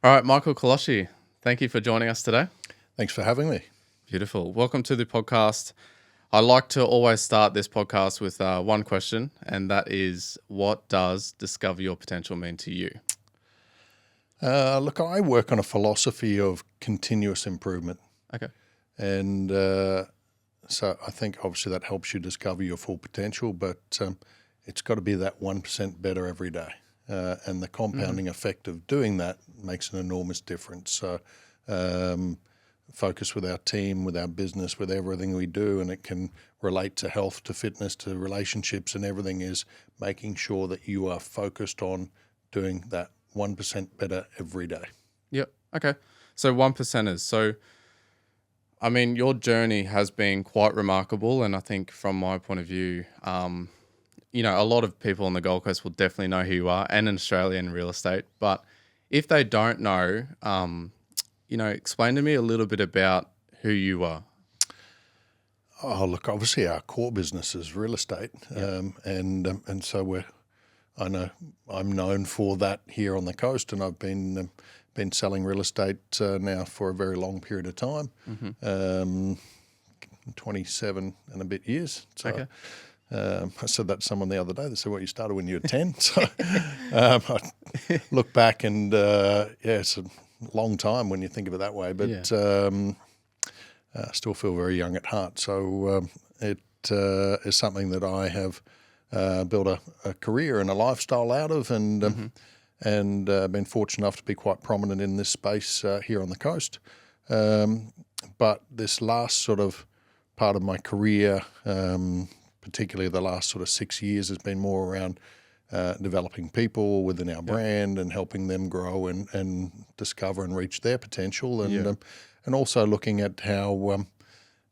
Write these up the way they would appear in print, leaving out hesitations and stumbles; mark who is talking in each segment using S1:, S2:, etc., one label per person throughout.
S1: All right, Michael Kollosche, thank you for joining us today.
S2: Thanks for having me.
S1: Beautiful. Welcome to the podcast. I like to always start this podcast with one question, and that is, what does discover your potential mean to you?
S2: Look, I work on a philosophy of continuous improvement.
S1: Okay.
S2: And so I think obviously that helps you discover your full potential, but it's got to be that 1% better every day. And the compounding effect of doing that makes an enormous difference. So focus with our team, with our business, with everything we do, and it can relate to health, to fitness, to relationships, and everything is making sure that you are focused on doing that 1% better every day.
S1: Yep. Okay. So 1%ers. So, I mean, your journey has been quite remarkable. And I think from my point of view, a lot of people on the Gold Coast will definitely know who you are and in Australia in real estate. But if they don't know, explain to me a little bit about who you are.
S2: Oh, look, obviously our core business is real estate. And so I'm known for that here on the coast, and I've been selling real estate now for a very long period of time, 27 and a bit years. So,
S1: Okay.
S2: I said that to someone the other day. They said, "Well, you started when you were 10." So I look back and it's a long time when you think of it that way. But I still feel very young at heart. So it is something that I have built a career and a lifestyle out of, and been fortunate enough to be quite prominent in this space here on the coast. But this last sort of part of my career, particularly the last sort of 6 years, has been more around developing people within our brand and helping them grow and discover and reach their potential, and also looking at how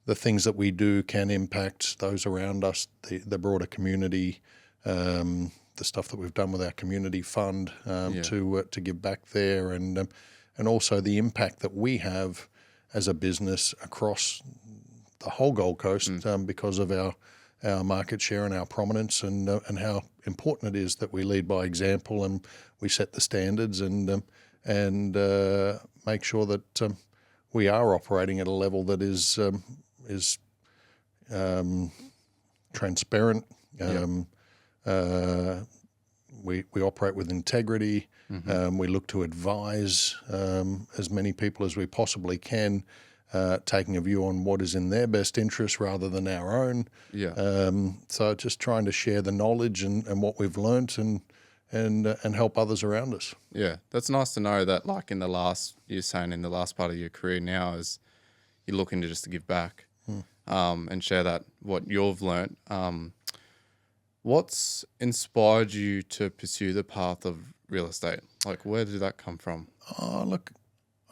S2: the things that we do can impact those around us, the broader community, the stuff that we've done with our community fund to give back there, and also the impact that we have as a business across the whole Gold Coast because of our market share and our prominence, and how important it is that we lead by example and we set the standards and make sure that we are operating at a level that is transparent. We operate with integrity. We look to advise as many people as we possibly can, taking a view on what is in their best interest rather than our own. So just trying to share the knowledge and what we've learnt and help others around us.
S1: Yeah, that's nice to know that, like in the last part of your career now, is you're looking to just give back and share that, what you've learnt. What's inspired you to pursue the path of real estate? Like, where did that come from?
S2: Look,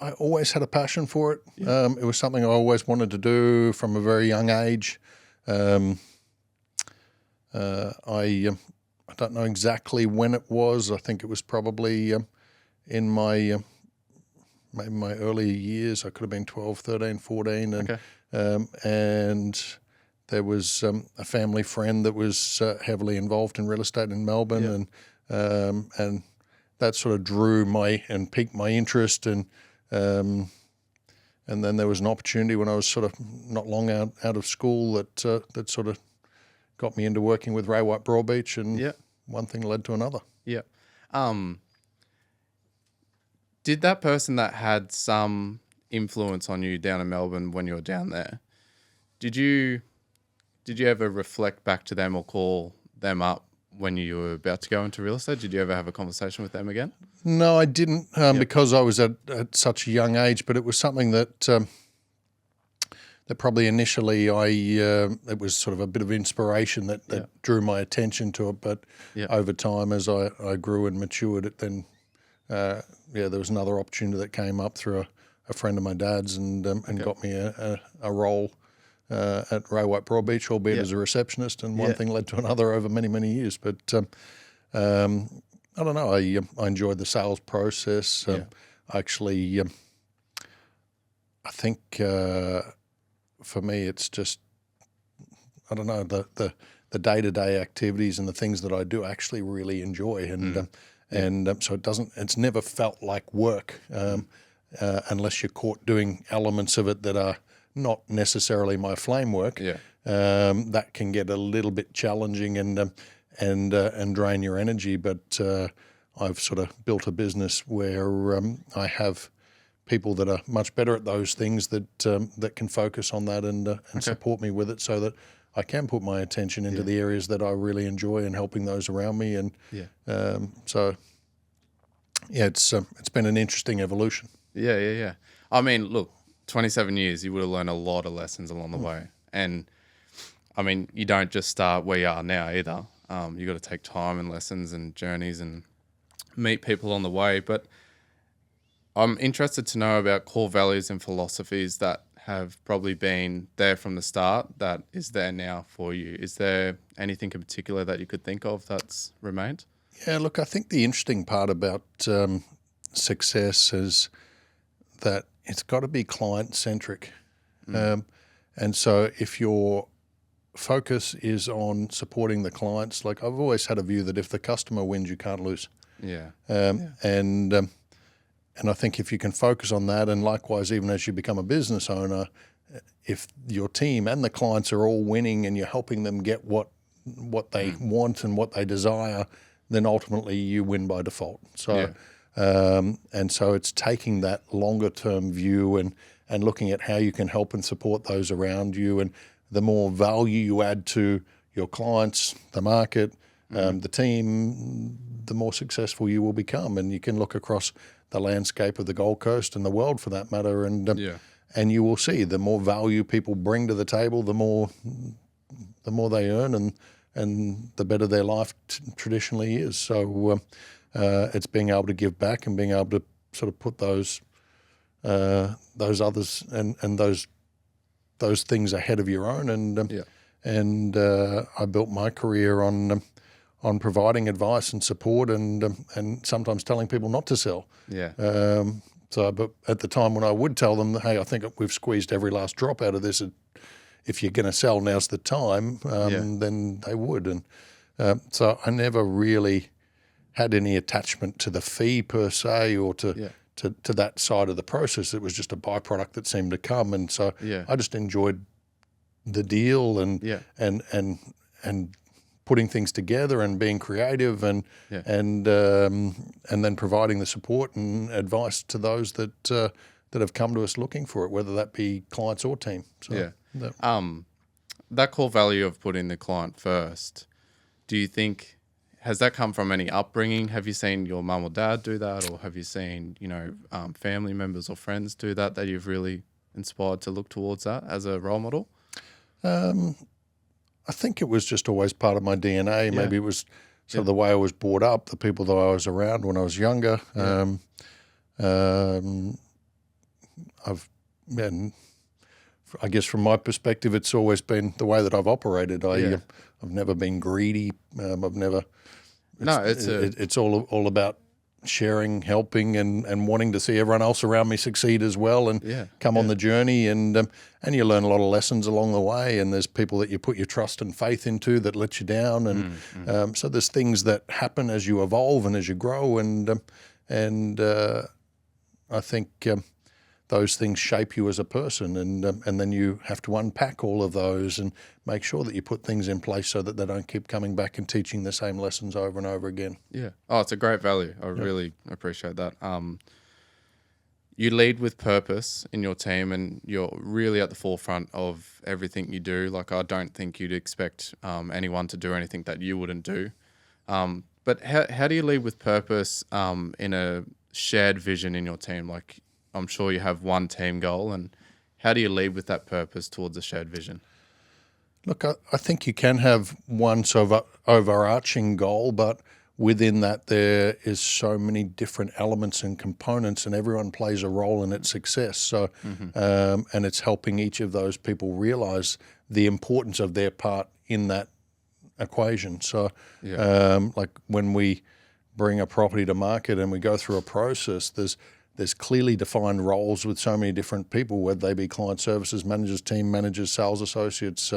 S2: I always had a passion for it. It was something I always wanted to do from a very young age. I don't know exactly when it was. I think it was probably in my maybe my early years. I could have been 12, 13, 14. And there was a family friend that was heavily involved in real estate in Melbourne, and that sort of drew and piqued my interest, and then there was an opportunity when I was sort of not long out of school that sort of got me into working with Ray White Broadbeach, and one thing led to another.
S1: Yeah. Did that person that had some influence on you down in Melbourne when you were down there, did you ever reflect back to them or call them up when you were about to go into real estate? Did you ever have a conversation with them again?
S2: No, I didn't, because I was at such a young age, but it was something that probably initially it was sort of a bit of inspiration that drew my attention to it. But over time, as I grew and matured, it then, there was another opportunity that came up through a friend of my dad's and got me a role at Ray White Broadbeach, albeit as a receptionist, and one thing led to another over many, many years. But I don't know, I enjoyed the sales process. Actually, I think for me it's just, I don't know, the day-to-day activities and the things that I do actually really enjoy. and so it's never felt like work unless you're caught doing elements of it that are not necessarily my flame work.
S1: Yeah.
S2: That can get a little bit challenging and drain your energy. But I've sort of built a business where I have people that are much better at those things that can focus on that and support me with it, so that I can put my attention into the areas that I really enjoy and helping those around me. And it's been an interesting evolution.
S1: Yeah. I mean, look, 27 years, you would have learned a lot of lessons along the way. And I mean, you don't just start where you are now either. You got to take time and lessons and journeys and meet people on the way. But I'm interested to know about core values and philosophies that have probably been there from the start that is there now for you. Is there anything in particular that you could think of that's remained?
S2: Yeah, look, I think the interesting part about success is that it's got to be client-centric. And so if your focus is on supporting the clients, like I've always had a view that if the customer wins, you can't lose. And I think if you can focus on that, and likewise, even as you become a business owner, if your team and the clients are all winning and you're helping them get what they want and what they desire, then ultimately you win by default. So, and so it's taking that longer term view and looking at how you can help and support those around you. And the more value you add to your clients, the market, the team, the more successful you will become. And you can look across the landscape of the Gold Coast and the world for that matter. And you will see the more value people bring to the table, the more they earn and the better their life traditionally is. So it's being able to give back and being able to sort of put those others and those things ahead of your own. And I built my career on providing advice and support and sometimes telling people not to sell. But at the time when I would tell them, hey, I think we've squeezed every last drop out of this. If you're going to sell, now's the time. Then they would. And so I never really had any attachment to the fee per se or to that side of the process. It was just a byproduct that seemed to come. And so I just enjoyed the deal and putting things together and being creative and then providing the support and advice to those that have come to us looking for it, whether that be clients or team. So,
S1: that core value of putting the client first, do you think, has that come from any upbringing? Have you seen your mum or dad do that, or have you seen family members or friends do that you've really inspired to look towards that as a role model?
S2: I think it was just always part of my DNA. Maybe it was sort of the way I was brought up, the people that I was around when I was younger. I guess from my perspective, it's always been the way that I've operated. I've never been greedy. It's all about sharing, helping, and wanting to see everyone else around me succeed as well, and come on the journey. And you learn a lot of lessons along the way. And there's people that you put your trust and faith into that let you down. And so there's things that happen as you evolve and as you grow. And I think those things shape you as a person. And then you have to unpack all of those and make sure that you put things in place so that they don't keep coming back and teaching the same lessons over and over again.
S1: Yeah. Oh, it's a great value. I really appreciate that. You lead with purpose in your team, and you're really at the forefront of everything you do. Like, I don't think you'd expect anyone to do anything that you wouldn't do. But how do you lead with purpose in a shared vision in your team? Like, I'm sure you have one team goal, and how do you lead with that purpose towards a shared vision?
S2: Look, I think you can have one sort of overarching goal, but within that there is so many different elements and components, and everyone plays a role in its success. So, and it's helping each of those people realize the importance of their part in that equation. So, like when we bring a property to market and we go through a process, there's clearly defined roles with so many different people, whether they be client services managers, team managers, sales associates,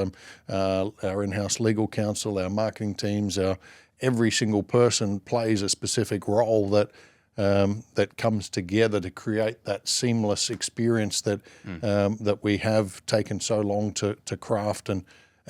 S2: our in-house legal counsel, our marketing teams, our every single person plays a specific role that that comes together to create that seamless experience that that we have taken so long to craft and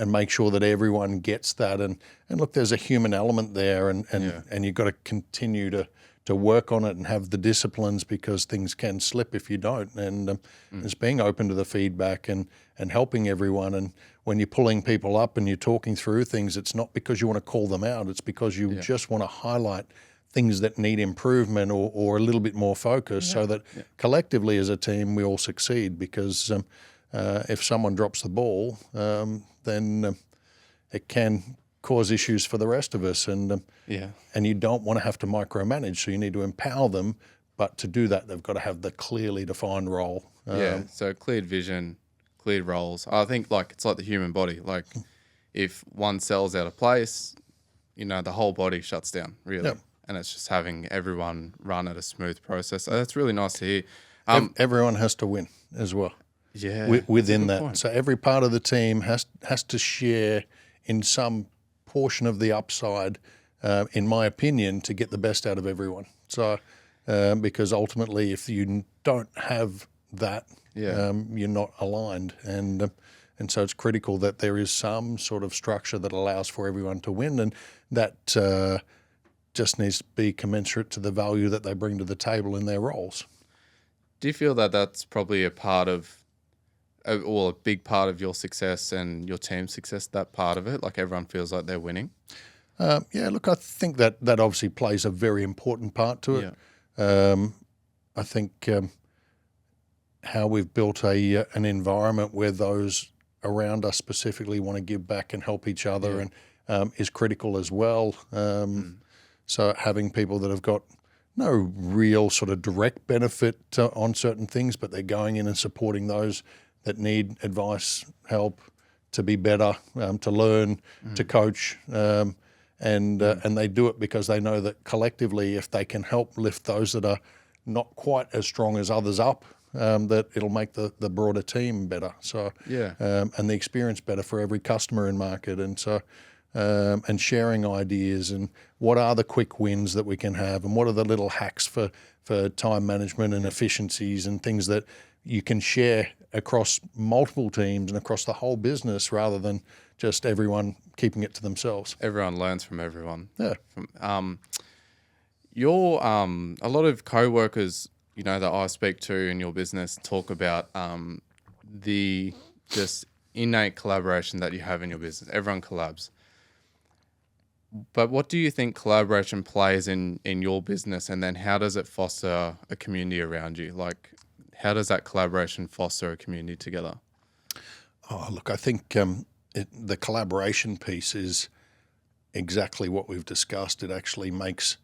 S2: make sure that everyone gets that. And look, there's a human element there, and you've got to continue to work on it and have the disciplines, because things can slip if you don't. And it's being open to the feedback and helping everyone. And when you're pulling people up and you're talking through things, it's not because you want to call them out. It's because you just want to highlight things that need improvement or a little bit more focus, so that collectively as a team we all succeed. Because if someone drops the ball, then it can cause issues for the rest of us, and you don't want to have to micromanage, so you need to empower them. But to do that, they've got to have the clearly defined role.
S1: So cleared vision, cleared roles. I think it's like the human body. Like if one cell's out of place, the whole body shuts down, really. Yep. And it's just having everyone run at a smooth process. So that's really nice to hear.
S2: Everyone has to win as well.
S1: Yeah,
S2: within that. Point. So every part of the team has to share in some portion of the upside, in my opinion, to get the best out of everyone. So because ultimately, if you don't have that, you're not aligned. And so it's critical that there is some sort of structure that allows for everyone to win, and that just needs to be commensurate to the value that they bring to the table in their roles.
S1: Do you feel that that's probably a part of, or a big part of your success and your team's success, that part of it? Like everyone feels like they're winning?
S2: Look, I think that obviously plays a very important part to it. I think how we've built an environment where those around us specifically want to give back and help each other and is critical as well. So having people that have got no real sort of direct benefit on certain things, but they're going in and supporting those that need advice, help, to be better, to learn, to coach, and they do it because they know that collectively, if they can help lift those that are not quite as strong as others up, that it'll make the broader team better. So and the experience better for every customer in market. And so and sharing ideas and what are the quick wins that we can have, and what are the little hacks for time management and efficiencies and things that you can share across multiple teams and across the whole business, rather than just everyone keeping it to themselves.
S1: Everyone learns from everyone.
S2: Yeah.
S1: A lot of co-workers, that I speak to in your business talk about the just innate collaboration that you have in your business. Everyone collabs. But what do you think collaboration plays in your business, and then how does it foster a community around you? Like, how does that collaboration foster a community together?
S2: Oh, look, I think the collaboration piece is exactly what we've discussed. It actually makes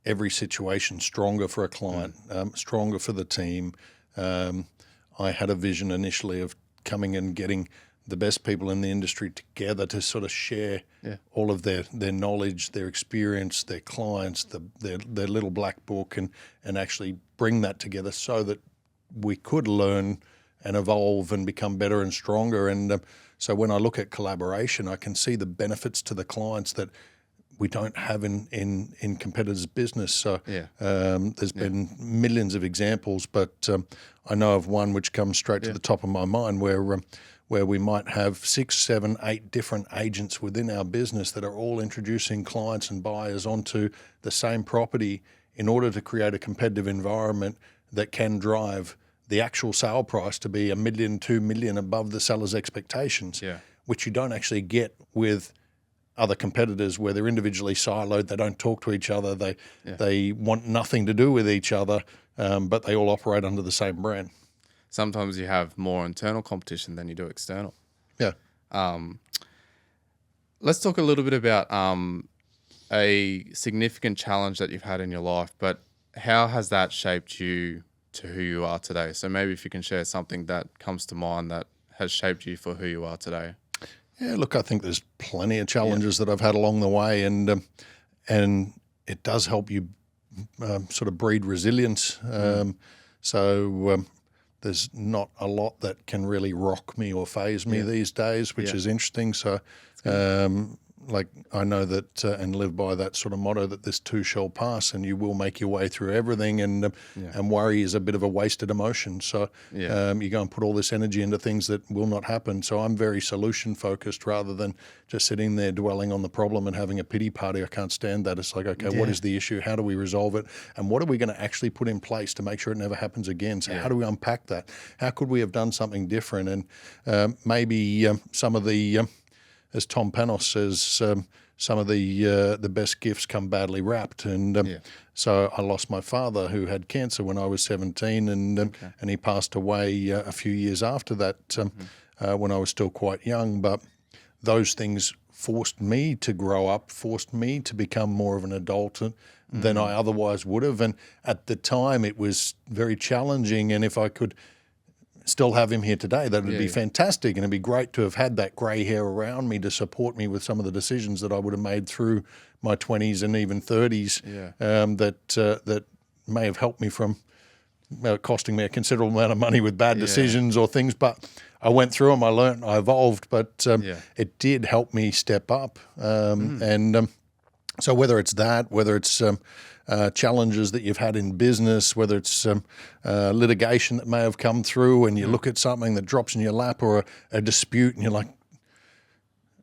S2: every situation stronger for a client, stronger for the team. I had a vision initially of coming and getting the best people in the industry together to sort of share all of their knowledge, their experience, their clients, their little black book, and actually bring that together so that we could learn and evolve and become better and stronger. And so when I look at collaboration, I can see the benefits to the clients that we don't have in competitors' business. So there's been millions of examples, but I know of one which comes straight to the top of my mind, where we might have 6, 7, 8 different agents within our business that are all introducing clients and buyers onto the same property in order to create a competitive environment that can drive the actual sale price to be $1 million, $2 million above the seller's expectations, which you don't actually get with other competitors, where they're individually siloed, they don't talk to each other, they want nothing to do with each other, but they all operate under the same brand.
S1: Sometimes you have more internal competition than you do external.
S2: Yeah.
S1: Let's talk a little bit about a significant challenge that you've had in your life, but how has that shaped you to who you are today? So maybe if you can share something that comes to mind that has shaped you for who you are today.
S2: Yeah, look, I think there's plenty of challenges that I've had along the way, and it does help you sort of breed resilience. So there's not a lot that can really rock me or phase me these days, which is interesting. So like I know that and live by that sort of motto that this too shall pass, and you will make your way through everything. And worry is a bit of a wasted emotion. So you go and put all this energy into things that will not happen. So I'm very solution focused rather than just sitting there dwelling on the problem and having a pity party. I can't stand that. It's like, okay, what is the issue? How do we resolve it? And what are we going to actually put in place to make sure it never happens again? So how do we unpack that? How could we have done something different? And maybe some of the as Tom Panos says, some of the best gifts come badly wrapped. And so I lost my father, who had cancer when I was 17, and he passed away a few years after that when I was still quite young. But those things forced me to grow up, forced me to become more of an adult than I otherwise would have. And at the time, it was very challenging. And if I could still have him here today, that would be fantastic, and it'd be great to have had that grey hair around me to support me with some of the decisions that I would have made through my 20s and even 30s that may have helped me from costing me a considerable amount of money with bad decisions or things. But I went through them, I learned, I evolved, but it did help me step up. And so whether it's that, whether it's challenges that you've had in business, whether it's litigation that may have come through and you look at something that drops in your lap, or a dispute and you're like,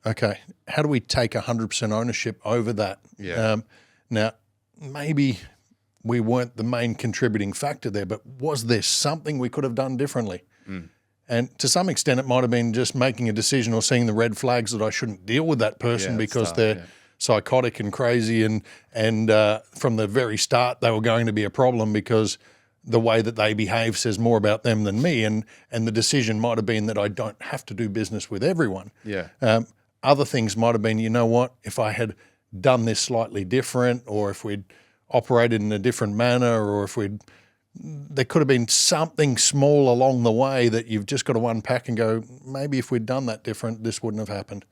S2: okay, how do we take 100% ownership over that? Now, maybe we weren't the main contributing factor there, but was there something we could have done differently? And to some extent, it might have been just making a decision or seeing the red flags that I shouldn't deal with that person because they're psychotic and crazy, and from the very start they were going to be a problem because the way that they behave says more about them than me, and the decision might have been that I don't have to do business with everyone. Other things might have been, you know what, if I had done this slightly different, or if we'd operated in a different manner, or if there could have been something small along the way that you've just got to unpack and go, maybe if we'd done that different, this wouldn't have happened.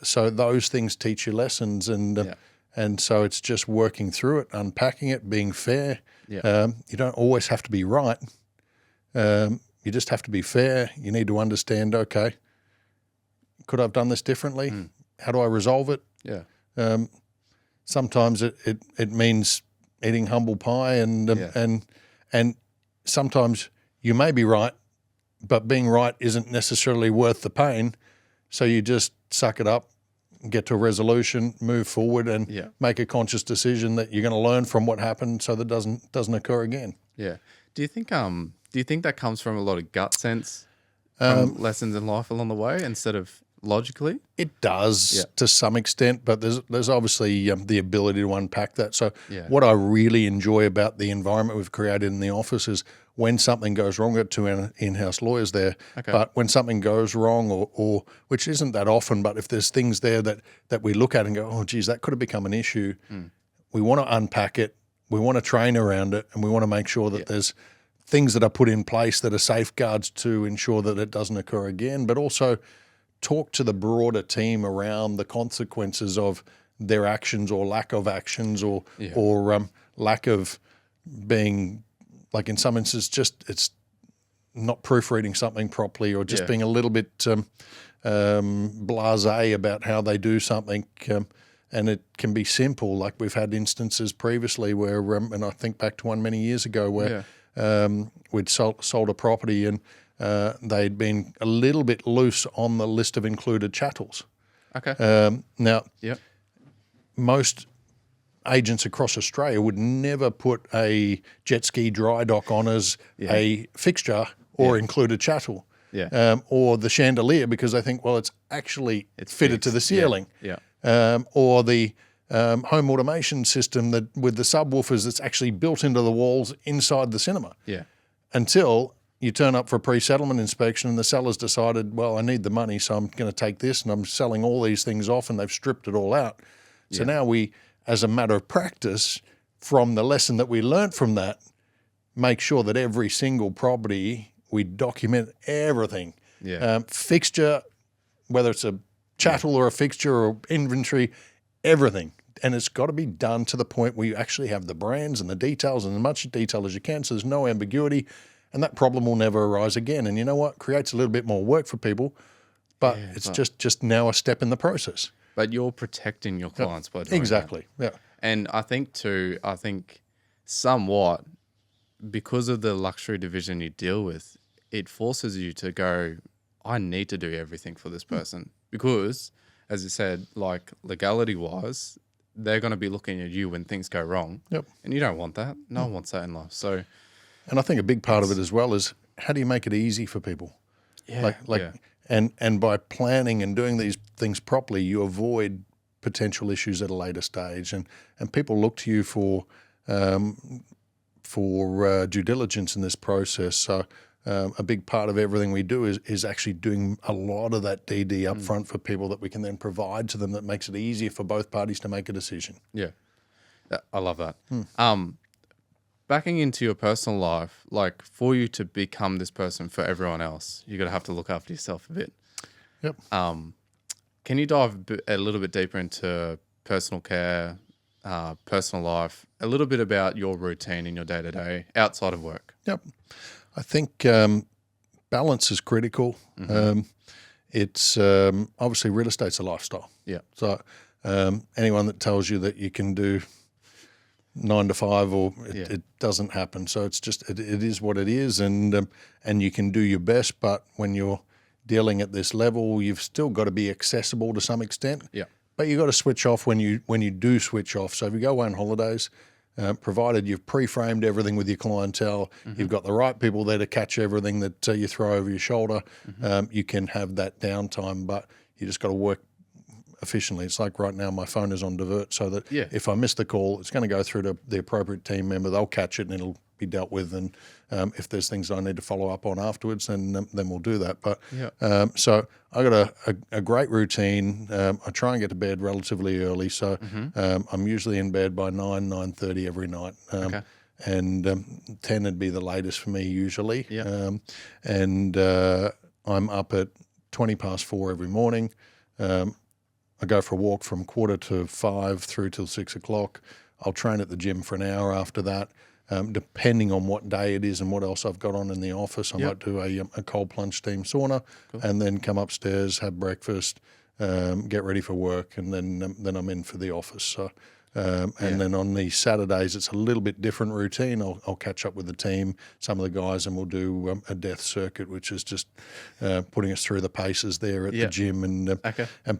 S2: So those things teach you lessons, and so it's just working through it, unpacking it, being fair. You don't always have to be right. You just have to be fair. You need to understand, okay, could I have done this differently? How do I resolve it? Sometimes it means eating humble pie, and sometimes you may be right, but being right isn't necessarily worth the pain. So you just suck it up, get to a resolution, move forward, and make a conscious decision that you're going to learn from what happened, so that doesn't occur again.
S1: Do you think that comes from a lot of gut sense, from lessons in life along the way, instead of logically?
S2: It does to some extent, but there's obviously the ability to unpack that. So what I really enjoy about the environment we've created in the office is when something goes wrong, we've got two in-house lawyers there, but when something goes wrong, or which isn't that often, but if there's things there that we look at and go, oh, geez, that could have become an issue, we want to unpack it, we want to train around it, and we want to make sure that there's things that are put in place that are safeguards to ensure that it doesn't occur again, but also talk to the broader team around the consequences of their actions or lack of actions, or lack of being, like in some instances, just it's not proofreading something properly, or just being a little bit blasé about how they do something. And it can be simple. Like we've had instances previously where, and I think back to one many years ago where we'd sold a property and they'd been a little bit loose on the list of included chattels. Now, most agents across Australia would never put a jet ski dry dock on as a fixture or included chattel, or the chandelier, because they think, well, it's fitted to the ceiling, or the home automation system that with the subwoofers that's actually built into the walls inside the cinema. Until you turn up for a pre-settlement inspection and the seller's decided, well, I need the money, so I'm going to take this, and I'm selling all these things off, and they've stripped it all out. So now we, as a matter of practice, from the lesson that we learnt from that, make sure that every single property, we document everything. Fixture, whether it's a chattel or a fixture or inventory, everything. And it's got to be done to the point where you actually have the brands and the details and as much detail as you can, so there's no ambiguity, and that problem will never arise again. And you know what? Creates a little bit more work for people, but it's just now a step in the process.
S1: But you're protecting your clients by doing
S2: exactly.
S1: that.
S2: Yeah.
S1: And I think somewhat because of the luxury division you deal with, it forces you to go, I need to do everything for this person because, as you said, like legality wise, they're going to be looking at you when things go wrong.
S2: Yep.
S1: And you don't want that. No one wants that in life. So,
S2: and I think a big part of it as well is how do you make it easy for people? And by planning and doing these things properly, you avoid potential issues at a later stage, and people look to you for due diligence in this process. So a big part of everything we do is actually doing a lot of that DD up front for people that we can then provide to them that makes it easier for both parties to make a decision.
S1: Yeah, I love that. Backing into your personal life, like for you to become this person for everyone else, you're going to have to look after yourself a bit.
S2: Yep.
S1: Can you dive a little bit deeper into personal care, personal life, a little bit about your routine in your day-to-day outside of work?
S2: Yep. I think balance is critical. It's obviously real estate's a lifestyle.
S1: Yeah.
S2: So anyone that tells you that you can do 9 to 5 it doesn't happen. So it's just it is what it is, and you can do your best. But when you're dealing at this level, you've still got to be accessible to some extent.
S1: Yeah.
S2: But you've got to switch off when you do switch off. So if you go away on holidays, provided you've pre-framed everything with your clientele, you've got the right people there to catch everything that you throw over your shoulder, you can have that downtime, but you just got to work efficiently. It's like right now my phone is on divert so that if I miss the call, it's going to go through to the appropriate team member. They'll catch it and it'll be dealt with. And if there's things I need to follow up on afterwards, then we'll do that. But so I got a great routine. I try and get to bed relatively early. So I'm usually in bed by 9:30 every night. And 10 would be the latest for me usually. And I'm up at 4:20 every morning. I go for a walk from 4:45 through till 6 o'clock. I'll train at the gym for an hour after that. Depending on what day it is and what else I've got on in the office, I might do a cold plunge steam sauna and then come upstairs, have breakfast, get ready for work, and then I'm in for the office. So. And then on the Saturdays, it's a little bit different routine. I'll catch up with the team, some of the guys, and we'll do a death circuit, which is just putting us through the paces there at the gym and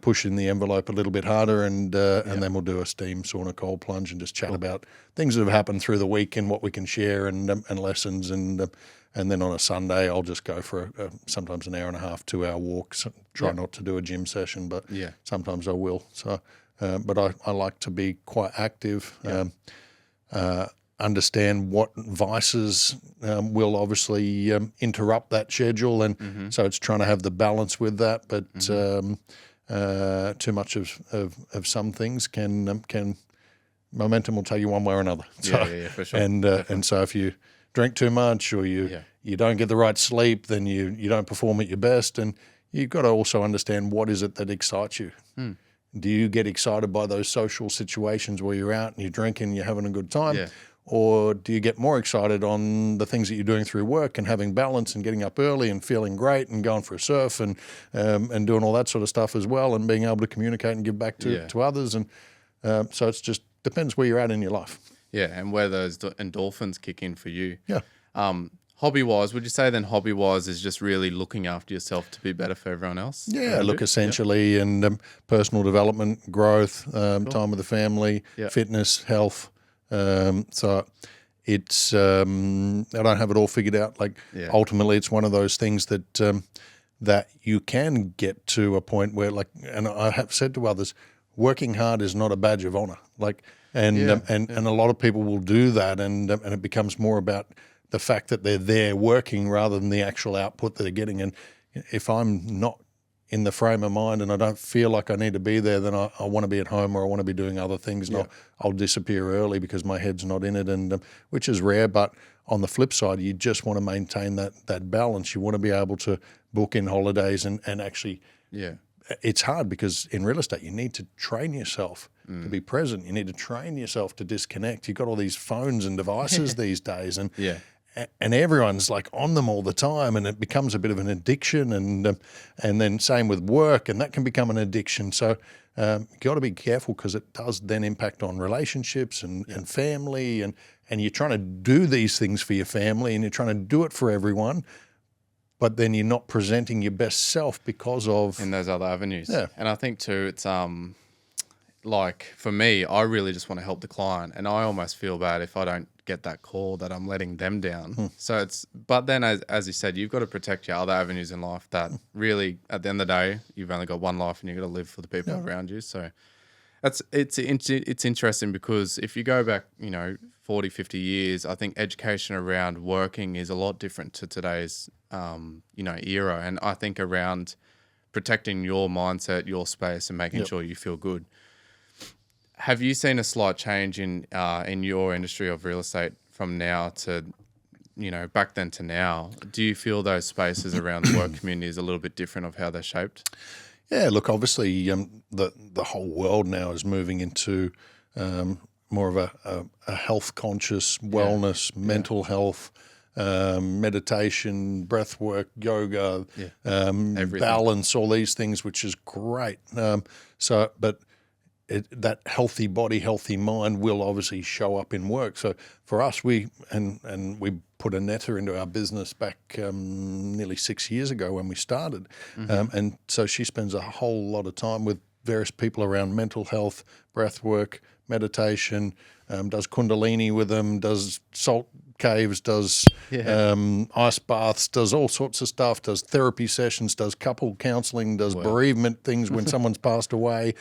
S2: pushing the envelope a little bit harder. And then we'll do a steam sauna, cold plunge, and just chat about things that have happened through the week and what we can share and lessons. And then on a Sunday, I'll just go for sometimes an hour and a half, 2 hour walk. So try not to do a gym session, but sometimes I will. So. But I like to be quite active, understand what vices will obviously interrupt that schedule. And so it's trying to have the balance with that. But too much of some things can momentum will take you one way or another. So,
S1: for sure.
S2: And so if you drink too much or you don't get the right sleep, then you don't perform at your best. And you've got to also understand what is it that excites you. Do you get excited by those social situations where you're out and you're drinking, you're having a good time? Or do you get more excited on the things that you're doing through work and having balance and getting up early and feeling great and going for a surf and doing all that sort of stuff as well and being able to communicate and give back to others? And so it's just depends where you're at in your life.
S1: Yeah, and where those endorphins kick in for you.
S2: Yeah.
S1: Hobby-wise, would you say then hobby-wise is just really looking after yourself to be better for everyone else?
S2: Yeah, look, essentially, and personal development, growth, time with the family, fitness, health. So it's I don't have it all figured out. Like ultimately, it's one of those things that that you can get to a point where, like, and I have said to others, working hard is not a badge of honor. Like, and a lot of people will do that, and it becomes more about the fact that they're there working rather than the actual output that they're getting. And if I'm not in the frame of mind and I don't feel like I need to be there, then I want to be at home or I want to be doing other things, and I'll disappear early because my head's not in it, and which is rare. But on the flip side, you just want to maintain that balance. You want to be able to book in holidays and actually it's hard because in real estate you need to train yourself to be present. You need to train yourself to disconnect. You've got all these phones and devices these days, and everyone's like on them all the time, and it becomes a bit of an addiction, and then same with work, and that can become an addiction. So you got to be careful, because it does then impact on relationships and family, and you're trying to do these things for your family, and you're trying to do it for everyone, but then you're not presenting your best self because of
S1: in those other avenues.
S2: Yeah.
S1: And I think too, it's like for me, I really just want to help the client, and I almost feel bad if I don't get that call that I'm letting them down. So but then as you said, you've got to protect your other avenues in life that really, at the end of the day, you've only got one life and you've got to live for the people around you. So it's interesting, because if you go back, 40, 50 years, I think education around working is a lot different to today's, era. And I think around protecting your mindset, your space, and making sure you feel good. Have you seen a slight change in your industry of real estate from now to, back then to now? Do you feel those spaces around the work community is a little bit different of how they're shaped?
S2: Yeah, look, obviously the whole world now is moving into more of a health conscious wellness, mental health, meditation, breath work, yoga, balance, all these things, which is great. But that healthy body, healthy mind will obviously show up in work. So for us, we put a netter into our business back nearly 6 years ago when we started. And so she spends a whole lot of time with various people around mental health, breath work, meditation, does Kundalini with them, does salt caves, does ice baths, does all sorts of stuff, does therapy sessions, does couple counseling, does bereavement things when someone's passed away.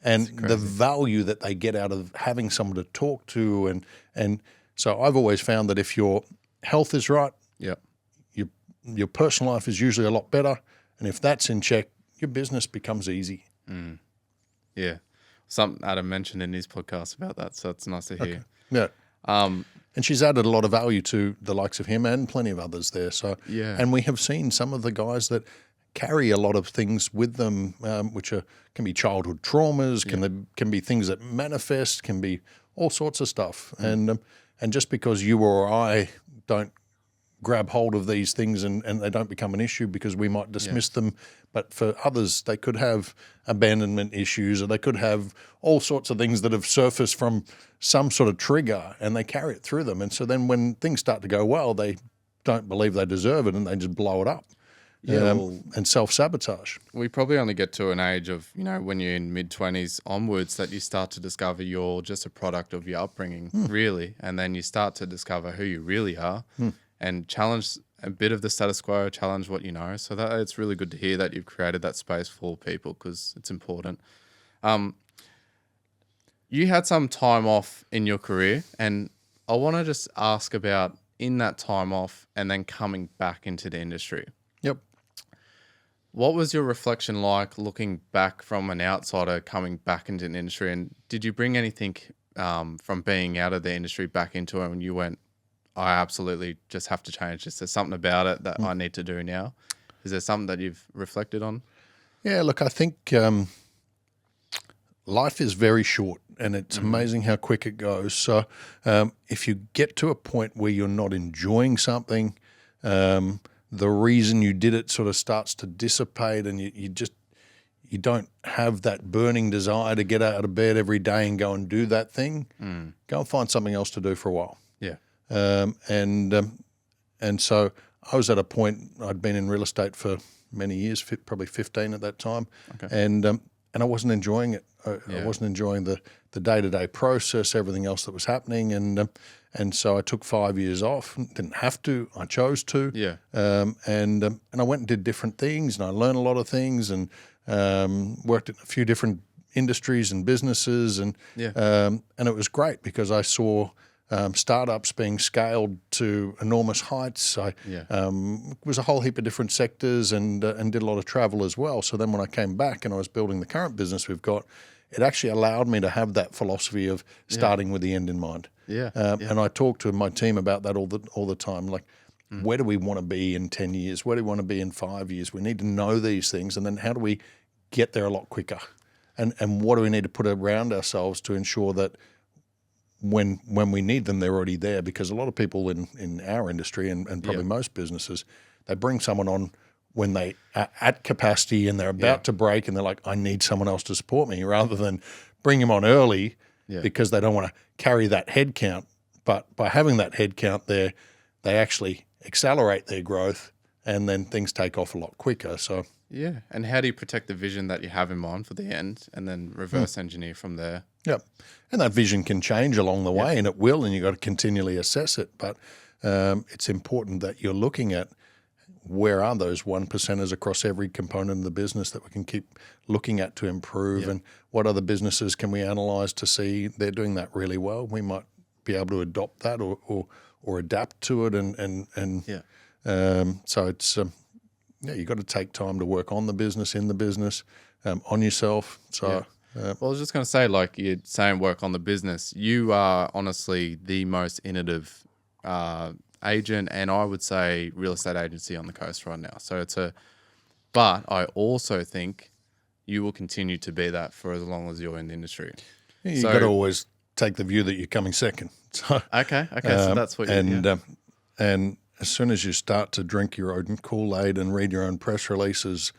S2: And the value that they get out of having someone to talk to. And so I've always found that if your health is right, your personal life is usually a lot better. And if that's in check, your business becomes easy.
S1: Yeah. Something Adam mentioned in his podcast about that, so it's nice to hear.
S2: Okay. Yeah. And she's added a lot of value to the likes of him and plenty of others there. So and we have seen some of the guys that carry a lot of things with them, which can be childhood traumas, can be things that manifest, can be all sorts of stuff. And just because you or I don't grab hold of these things and they don't become an issue because we might dismiss them, but for others they could have abandonment issues, or they could have all sorts of things that have surfaced from some sort of trigger, and they carry it through them. And so then when things start to go well, they don't believe they deserve it and they just blow it up. And self-sabotage.
S1: We probably only get to an age of, when you're in mid-20s onwards, that you start to discover you're just a product of your upbringing, really. And then you start to discover who you really are and challenge a bit of the status quo, challenge what you know. So that it's really good to hear that you've created that space for people, because it's important. You had some time off in your career, and I want to just ask about in that time off and then coming back into the industry.
S2: Yep.
S1: What was your reflection like looking back from an outsider coming back into the industry? And did you bring anything from being out of the industry back into it when you went, I absolutely just have to change this? There's something about it that I need to do now. Is there something that you've reflected on?
S2: Yeah, look, I think life is very short, and it's amazing how quick it goes. So if you get to a point where you're not enjoying something, the reason you did it sort of starts to dissipate, and you don't have that burning desire to get out of bed every day and go and do that thing. Go and find something else to do for a while.
S1: Yeah.
S2: And so I was at a point, I'd been in real estate for many years, probably 15 at that time.
S1: Okay.
S2: And I wasn't enjoying it. I wasn't enjoying the day-to-day process, everything else that was happening. And so I took 5 years off. Didn't have to. I chose to.
S1: Yeah.
S2: And I went and did different things, and I learned a lot of things, and worked in a few different industries and businesses. And it was great because I saw startups being scaled to enormous heights. I was a whole heap of different sectors and did a lot of travel as well. So then when I came back and I was building the current business we've got, it actually allowed me to have that philosophy of starting with the end in mind. And I talk to my team about that all the time. Like, where do we want to be in 10 years? Where do we want to be in 5 years? We need to know these things, and then how do we get there a lot quicker? And what do we need to put around ourselves to ensure that when we need them, they're already there, because a lot of people in our industry and probably most businesses, they bring someone on when they are at capacity and they're about to break and they're like, I need someone else to support me, rather than bring them on early because they don't want to carry that head count. But by having that head count there, they actually accelerate their growth, and then things take off a lot quicker. So
S1: yeah. And how do you protect the vision that you have in mind for the end, and then reverse engineer from there?
S2: Yep. And that vision can change along the way, and it will, and you've got to continually assess it. But it's important that you're looking at where are those 1%ers across every component of the business that we can keep looking at to improve, and what other businesses can we analyze to see they're doing that really well. We might be able to adopt that or adapt to it, so it's you've got to take time to work on the business, in the business, on yourself. So.
S1: Well, I was just going to say, like you're saying, work on the business. You are honestly the most innovative agent, and I would say real estate agency on the coast right now. So but I also think you will continue to be that for as long as you're in the industry.
S2: You've got to always take the view that you're coming second. So,
S1: okay. So that's what you're
S2: and as soon as you start to drink your own Kool-Aid and read your own press releases,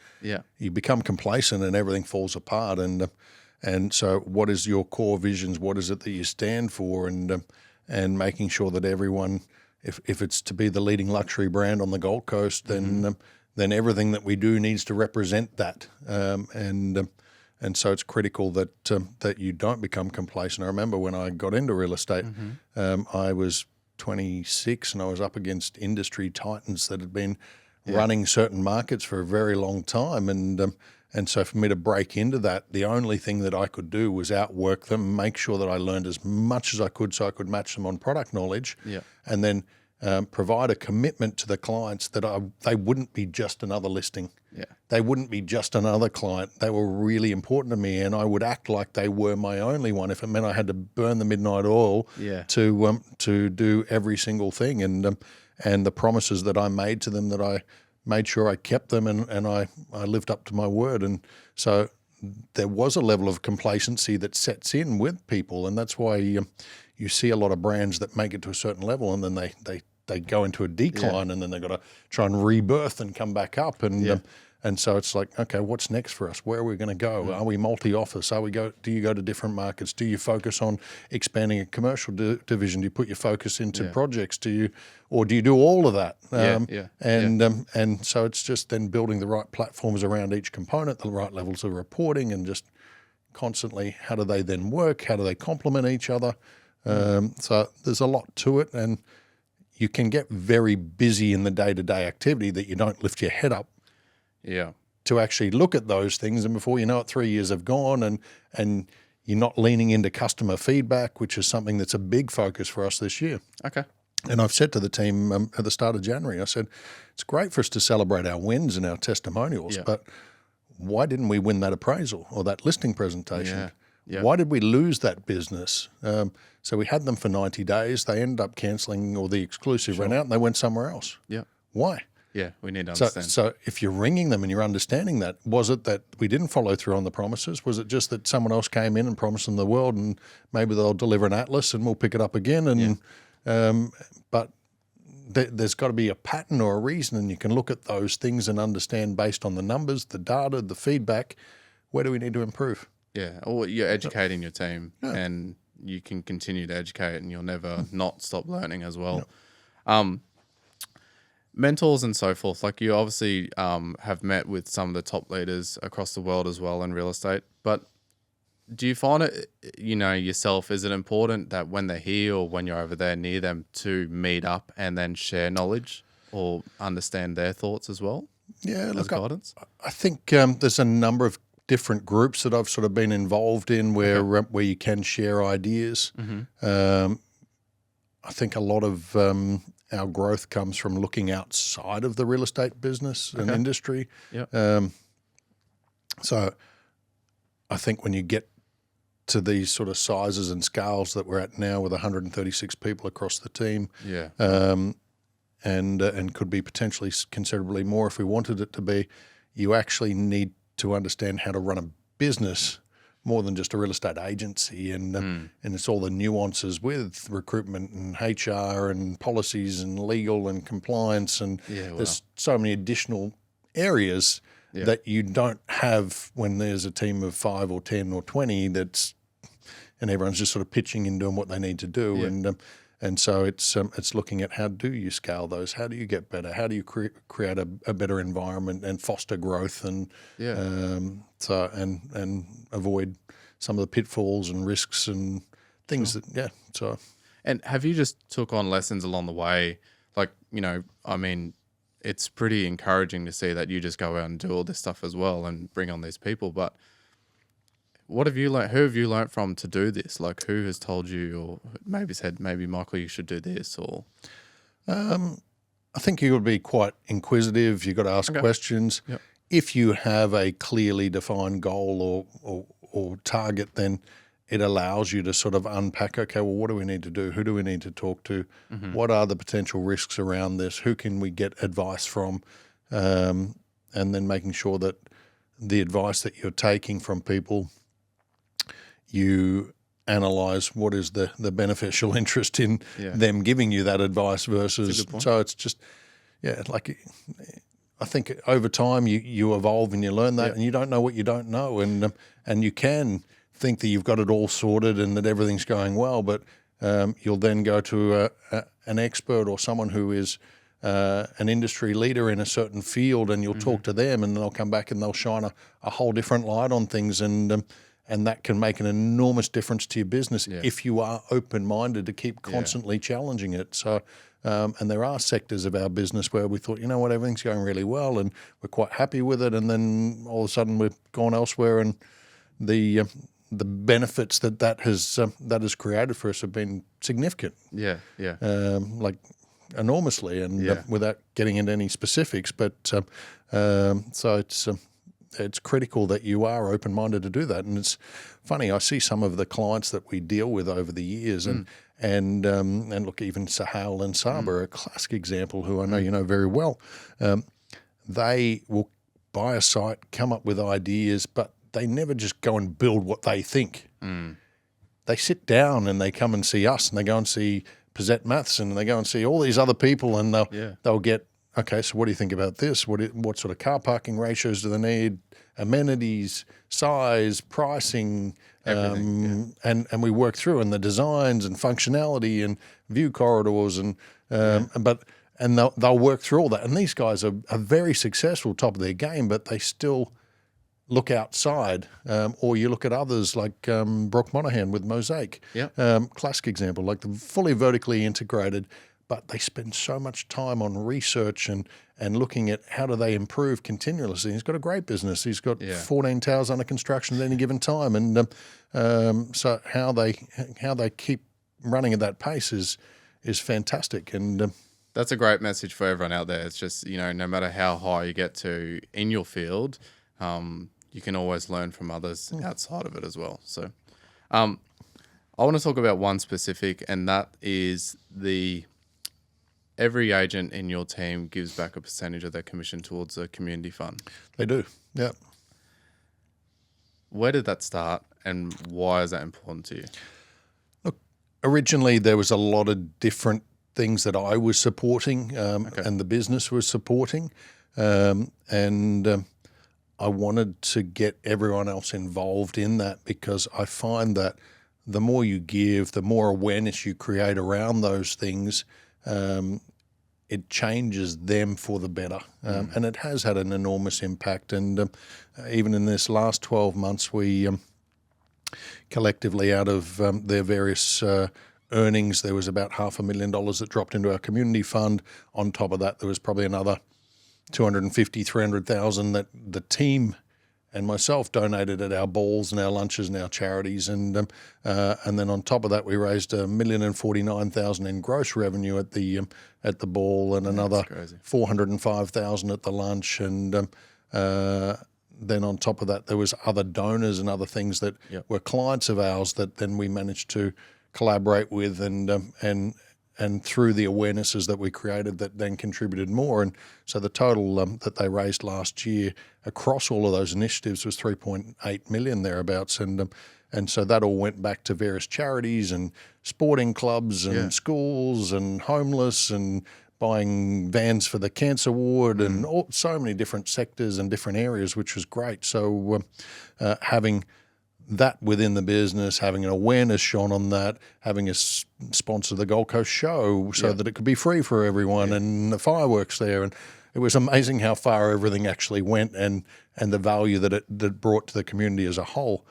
S2: you become complacent and everything falls apart. And so what is your core visions? What is it that you stand for? And making sure that everyone, if it's to be the leading luxury brand on the Gold Coast, then everything that we do needs to represent that. And so it's critical that you don't become complacent. I remember when I got into real estate, I was 26 and I was up against industry titans that had been running certain markets for a very long time. And so for me to break into that, the only thing that I could do was outwork them, make sure that I learned as much as I could so I could match them on product knowledge, and then provide a commitment to the clients that they wouldn't be just another listing. They wouldn't be just another client. They were really important to me, and I would act like they were my only one if it meant I had to burn the midnight oil to do every single thing. And the promises that I made to them, that I made sure I kept them, and I lived up to my word. And so there was a level of complacency that sets in with people, and that's why you see a lot of brands that make it to a certain level and then they go into a decline, and then they've got to try and rebirth and come back up. And so it's like, okay, what's next for us? Where are we going to go? Are we multi-office? Do you go to different markets? Do you focus on expanding a commercial division? Do you put your focus into projects? Do you do all of that? And so it's just then building the right platforms around each component, the right levels of reporting, and just constantly, how do they then work? How do they complement each other? So there's a lot to it, and you can get very busy in the day-to-day activity that you don't lift your head up to actually look at those things. And before you know it, 3 years have gone, and you're not leaning into customer feedback, which is something that's a big focus for us this year.
S1: Okay.
S2: And I've said to the team at the start of January, I said, it's great for us to celebrate our wins and our testimonials, but why didn't we win that appraisal or that listing presentation? Why did we lose that business? So we had them for 90 days. They ended up cancelling, or the exclusive ran out, and they went somewhere else. Why?
S1: Yeah, we need to understand.
S2: So if you're ringing them and you're understanding that, was it that we didn't follow through on the promises? Was it just that someone else came in and promised them the world, and maybe they'll deliver an atlas and we'll pick it up again? And but there's got to be a pattern or a reason, and you can look at those things and understand based on the numbers, the data, the feedback, where do we need to improve?
S1: Yeah, or you're educating your team, and you can continue to educate, and you'll never not stop learning as well. Mentors and so forth, like you obviously have met with some of the top leaders across the world as well in real estate, but do you find it, yourself, is it important that when they're here or when you're over there near them to meet up and then share knowledge or understand their thoughts as well?
S2: Yeah,
S1: as guidance?
S2: I think there's a number of different groups that I've sort of been involved in where you can share ideas. I think a lot of our growth comes from looking outside of the real estate business and industry. So I think when you get to these sort of sizes and scales that we're at now with 136 people across the team, and could be potentially considerably more if we wanted it to be, you actually need to understand how to run a business more than just a real estate agency, and it's all the nuances with recruitment and HR and policies and legal and compliance, and there's so many additional areas that you don't have when there's a team of 5 or 10 or 20 and everyone's just sort of pitching in doing what they need to do, and so it's looking at how do you scale those, how do you get better, how do you create a better environment and foster growth, and so and avoid some of the pitfalls and risks and things that so.
S1: And have you just took on lessons along the way? Like, I mean, it's pretty encouraging to see that you just go out and do all this stuff as well and bring on these people. But what have you learned? Who have you learned from to do this? Like, who has told you, or maybe said, maybe Michael, you should do this? Or
S2: I think you would be quite inquisitive. You've got to ask questions.
S1: Yep.
S2: If you have a clearly defined goal or target, then it allows you to sort of unpack, okay, well, what do we need to do? Who do we need to talk to? What are the potential risks around this? Who can we get advice from? And then making sure that the advice that you're taking from people, you analyze what is the beneficial interest in them giving you that advice versus, so it's just, like I think over time you evolve and you learn that and you don't know what you don't know, and you can think that you've got it all sorted and that everything's going well, but you'll then go to an expert or someone who is an industry leader in a certain field, and you'll talk to them, and they'll come back and they'll shine a whole different light on things, and that can make an enormous difference to your business if you are open-minded to keep constantly challenging it. So, and there are sectors of our business where we thought, you know what, everything's going really well and we're quite happy with it, and then all of a sudden we've gone elsewhere, and the benefits that has created for us have been significant. Like enormously, and without getting into any specifics, but so it's critical that you are open-minded to do that. And it's funny, I see some of the clients that we deal with over the years, and look, even Sahal and Saba are a classic example, who I know you know very well. They will buy a site, come up with ideas, but they never just go and build what they think. They sit down and they come and see us, and they go and see Pizzette Matheson, and they go and see all these other people, and they'll get, okay, so what do you think about this? What sort of car parking ratios do they need? Amenities, size, pricing, and we work through, and the designs and functionality and view corridors, and they'll work through all that. And these guys are very successful, top of their game, but they still look outside, or you look at others like Brock Monahan with Mosaic, classic example, like the fully vertically integrated, but they spend so much time on research and looking at how do they improve continuously. He's got a great business. He's got 14 towers under construction at any given time, and so how they keep running at that pace is fantastic. And
S1: that's a great message for everyone out there. It's just, no matter how high you get to in your field, you can always learn from others outside of it as well. So I want to talk about one specific, and that is every agent in your team gives back a percentage of their commission towards a community fund.
S2: They do, yeah.
S1: Where did that start, and why is that important to you?
S2: Look, originally there was a lot of different things that I was supporting, and the business was supporting, and I wanted to get everyone else involved in that, because I find that the more you give, the more awareness you create around those things, it changes them for the better. And it has had an enormous impact. And even in this last 12 months, we collectively, out of their various earnings, there was about $500,000 that dropped into our community fund. On top of that, there was probably another $250,000, $300,000 that the team and myself donated at our balls and our lunches and our charities, and then on top of that, we raised $1,049,000 in gross revenue at the ball, and another $405,000 at the lunch, and then on top of that, there was other donors and other things that were clients of ours that then we managed to collaborate with, and and through the awarenesses that we created that then contributed more. And so the total that they raised last year across all of those initiatives was 3.8 million thereabouts. And so that all went back to various charities and sporting clubs and schools and homeless and buying vans for the cancer ward and so many different sectors and different areas, which was great. So having that within the business, having an awareness shone on that, having us sponsor the Gold Coast show so that it could be free for everyone and the fireworks there. And it was amazing how far everything actually went and the value that it brought to the community as a whole.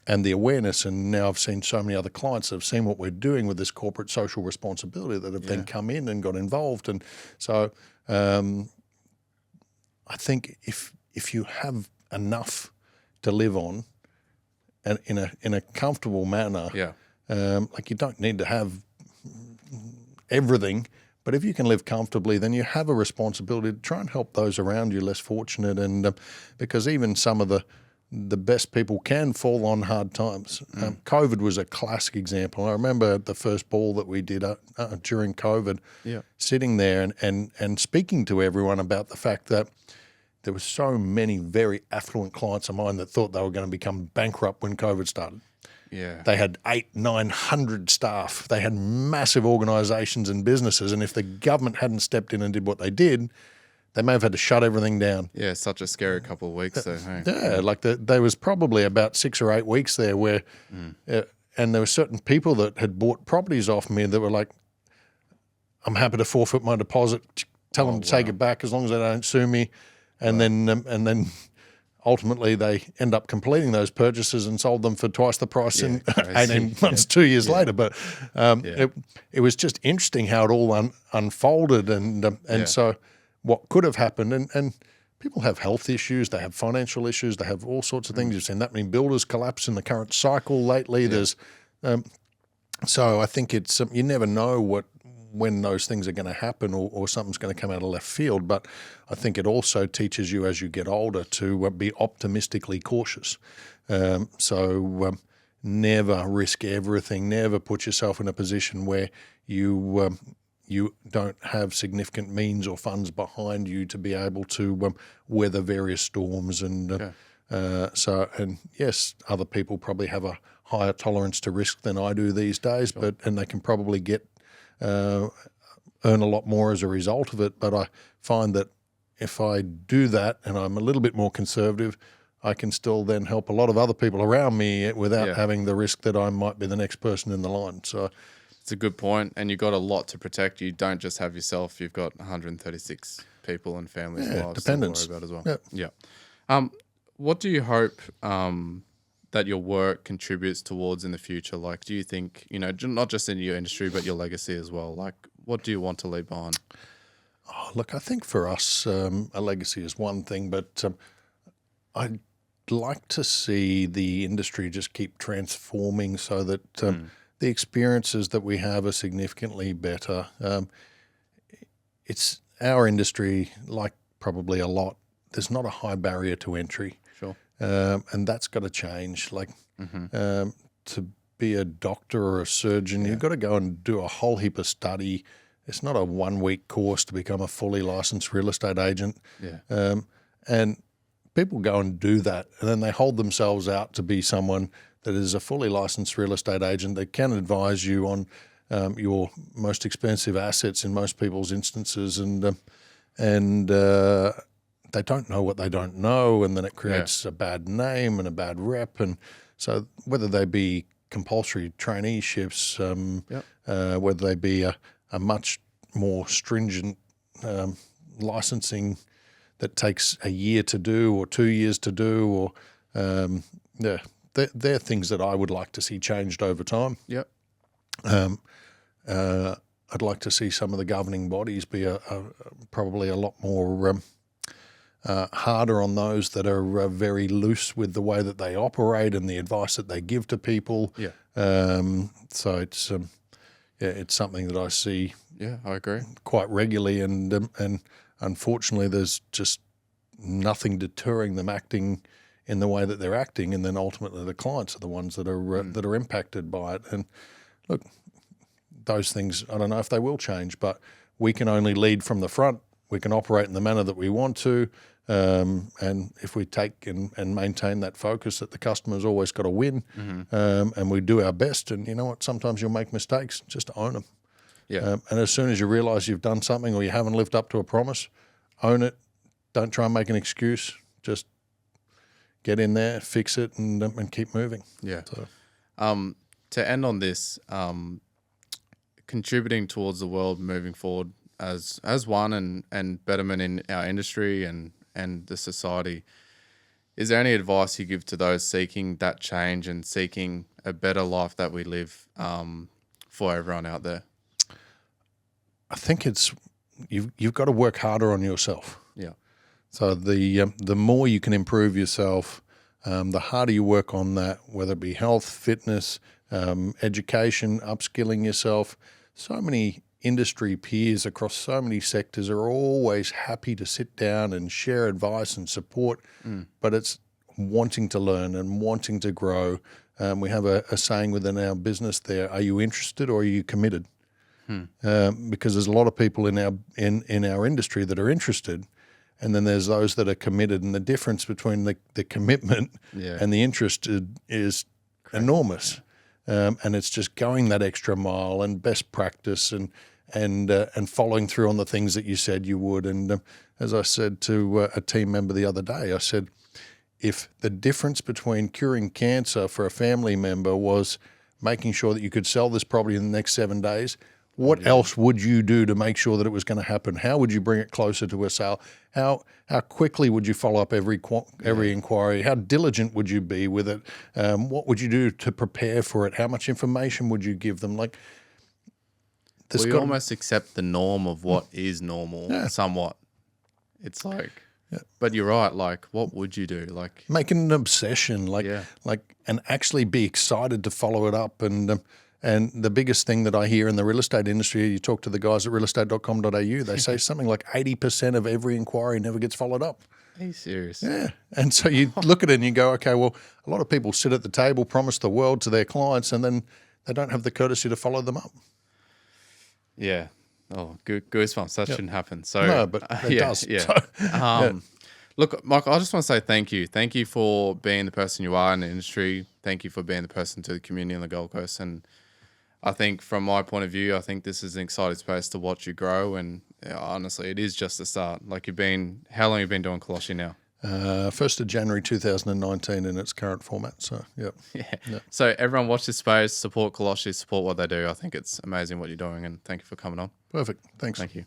S2: And the awareness, and now I've seen so many other clients that have seen what we're doing with this corporate social responsibility that have then come in and got involved. And so I think if you have enough to live on and in a comfortable manner, like you don't need to have everything, but if you can live comfortably, then you have a responsibility to try and help those around you less fortunate. And because even some of the best people can fall on hard times. COVID was a classic example. I remember the first ball that we did during COVID, sitting there and speaking to everyone about the fact that there were so many very affluent clients of mine that thought they were going to become bankrupt when COVID started.
S1: Yeah.
S2: They had 800-900 staff. They had massive organisations and businesses, and if the government hadn't stepped in and did what they did, they may have had to shut everything down.
S1: Yeah, such a scary couple of weeks though. Hey?
S2: Yeah, like there was probably about 6 or 8 weeks there where, and there were certain people that had bought properties off me that were like, I'm happy to forfeit my deposit, tell them to take it back as long as they don't sue me. And then ultimately they end up completing those purchases and sold them for twice the price in 18 months, 2 years later. But it was just interesting how it all unfolded. And so what could have happened, and people have health issues, they have financial issues, they have all sorts of things. You've seen that many builders collapse in the current cycle lately. There's so I think it's you never know when those things are going to happen or something's going to come out of left field. But I think it also teaches you as you get older to be optimistically cautious. So never risk everything, never put yourself in a position where you don't have significant means or funds behind you to be able to weather various storms. And and yes, other people probably have a higher tolerance to risk than I do these days, and they can probably earn a lot more as a result of it. But I find that if I do that and I'm a little bit more conservative, I can still then help a lot of other people around me without having the risk that I might be the next person in the line. So
S1: it's a good point, and you've got a lot to protect. You don't just have yourself; you've got 136 people and families, lives
S2: dependents
S1: to worry about as well. Yeah. What do you hope that your work contributes towards in the future? Like, do you think not just in your industry but your legacy as well? Like, what do you want to leave behind?
S2: Oh, look, I think for us, a legacy is one thing, but I'd like to see the industry just keep transforming so that the experiences that we have are significantly better. It's our industry, like probably a lot, there's not a high barrier to entry.
S1: Sure.
S2: And that's got to change. Like to be a doctor or a surgeon, you've got to go and do a whole heap of study. It's not a 1 week course to become a fully licensed real estate agent.
S1: Yeah.
S2: And people go and do that, and then they hold themselves out to be someone that is a fully licensed real estate agent that can advise you on your most expensive assets in most people's instances, and they don't know what they don't know, and then it creates a bad name and a bad rep. And so whether they be compulsory traineeships, whether they be a much more stringent licensing that takes a year to do or 2 years to do, or they're things that I would like to see changed over time.
S1: Yep.
S2: I'd like to see some of the governing bodies be probably a lot more harder on those that are very loose with the way that they operate and the advice that they give to people.
S1: Yeah.
S2: So it's something that I see.
S1: Yeah, I agree.
S2: Quite regularly, and unfortunately, there's just nothing deterring them acting in the way that they're acting, and then ultimately the clients are the ones that are impacted by it. And look, those things, I don't know if they will change, but we can only lead from the front. We can operate in the manner that we want to. And if we take and maintain that focus that the customer's always got to win, and we do our best, and you know what, sometimes you'll make mistakes, just own them.
S1: Yeah.
S2: And as soon as you realize you've done something or you haven't lived up to a promise, own it. Don't try and make an excuse. Just get in there, fix it, and keep moving.
S1: Yeah. So. To end on this, contributing towards the world moving forward as one and betterment in our industry and the society, is there any advice you give to those seeking that change and seeking a better life that we live for everyone out there?
S2: I think it's you've got to work harder on yourself.
S1: Yeah.
S2: So the more you can improve yourself, the harder you work on that, whether it be health, fitness, education, upskilling yourself. So many industry peers across so many sectors are always happy to sit down and share advice and support, but it's wanting to learn and wanting to grow. We have a saying within our business there: are you interested or are you committed? Because there's a lot of people in our industry that are interested, and then there's those that are committed, and the difference between the commitment and the interest is enormous. And it's just going that extra mile and best practice and following through on the things that you said you would. And as I said to a team member the other day, I said, if the difference between curing cancer for a family member was making sure that you could sell this property in the next 7 days, what else would you do to make sure that it was going to happen? How would you bring it closer to a sale? How quickly would you follow up every inquiry? How diligent would you be with it? What would you do to prepare for it? How much information would you give them? Like,
S1: we almost accept the norm of what is normal somewhat. It's like, but you're right. Like, what would you do? Like,
S2: make it an obsession. And actually be excited to follow it up. And the biggest thing that I hear in the real estate industry, you talk to the guys at realestate.com.au, they say something like 80% of every inquiry never gets followed up.
S1: Are you serious?
S2: Yeah. And so you look at it and you go, okay, well, a lot of people sit at the table, promise the world to their clients, and then they don't have the courtesy to follow them up.
S1: Yeah. Oh, goosebumps. That shouldn't happen. So
S2: no, but it does.
S1: Yeah.
S2: So,
S1: Look, Michael, I just want to say thank you. Thank you for being the person you are in the industry. Thank you for being the person to the community on the Gold Coast. And I think from my point of view, I think this is an exciting space to watch you grow. And honestly, it is just the start. Like how long have you been doing Kollosche now?
S2: 1st of January 2019 in its current format. So,
S1: yeah. So everyone watch this space, support Kollosche, support what they do. I think it's amazing what you're doing. And thank you for coming on.
S2: Perfect. Thanks.
S1: Thank you.